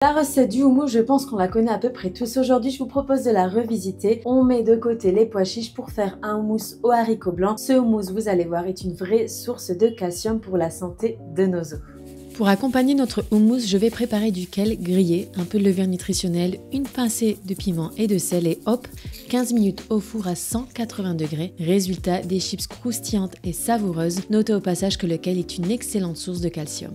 La recette du houmous, je pense qu'on la connaît à peu près tous. Aujourd'hui, je vous propose de la revisiter. On met de côté les pois chiches pour faire un houmous aux haricots blancs. Ce houmous, vous allez voir, est une vraie source de calcium pour la santé de nos os. Pour accompagner notre houmous, je vais préparer du kale grillé, un peu de levure nutritionnelle, une pincée de piment et de sel et hop, 15 minutes au four à 180 degrés. Résultat, des chips croustillantes et savoureuses. Notez au passage que le kale est une excellente source de calcium.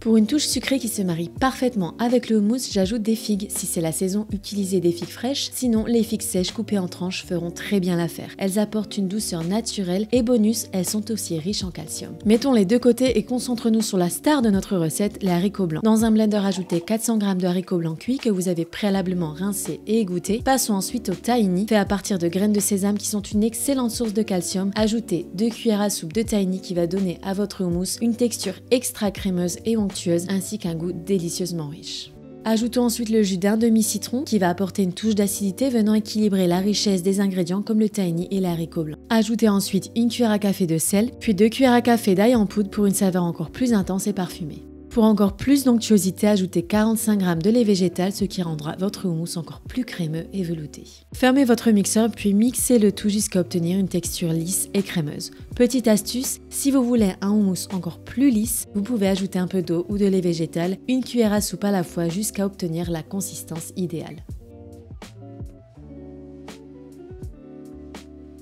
Pour une touche sucrée qui se marie parfaitement avec le houmous, j'ajoute des figues. Si c'est la saison, utilisez des figues fraîches. Sinon, les figues sèches coupées en tranches feront très bien l'affaire. Elles apportent une douceur naturelle et bonus, elles sont aussi riches en calcium. Mettons-les de côté et concentrons-nous sur la star de notre recette, les haricots blancs. Dans un blender, ajoutez 400 g de haricots blancs cuits que vous avez préalablement rincés et égouttés. Passons ensuite au tahini, fait à partir de graines de sésame qui sont une excellente source de calcium. Ajoutez 2 cuillères à soupe de tahini qui va donner à votre houmous une texture extra crémeuse et onctueuse ainsi qu'un goût délicieusement riche. Ajoutons ensuite le jus d'un demi-citron qui va apporter une touche d'acidité venant équilibrer la richesse des ingrédients comme le tahini et les haricots blancs. Ajoutez ensuite une cuillère à café de sel, puis 2 cuillères à café d'ail en poudre pour une saveur encore plus intense et parfumée. Pour encore plus d'onctuosité, ajoutez 45 g de lait végétal, ce qui rendra votre houmous encore plus crémeux et velouté. Fermez votre mixeur puis mixez le tout jusqu'à obtenir une texture lisse et crémeuse. Petite astuce, si vous voulez un houmous encore plus lisse, vous pouvez ajouter un peu d'eau ou de lait végétal, une cuillère à soupe à la fois jusqu'à obtenir la consistance idéale.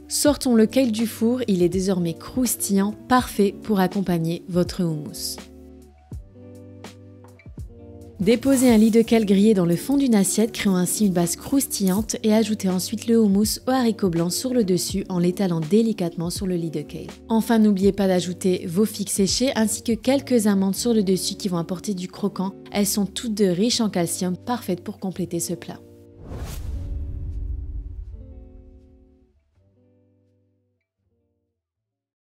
Sortons le kale du four, il est désormais croustillant, parfait pour accompagner votre houmous. Déposez un lit de kale grillé dans le fond d'une assiette, créant ainsi une base croustillante et ajoutez ensuite le houmous aux haricots blancs sur le dessus en l'étalant délicatement sur le lit de kale. Enfin, n'oubliez pas d'ajouter vos figues séchées ainsi que quelques amandes sur le dessus qui vont apporter du croquant. Elles sont toutes deux riches en calcium, parfaites pour compléter ce plat.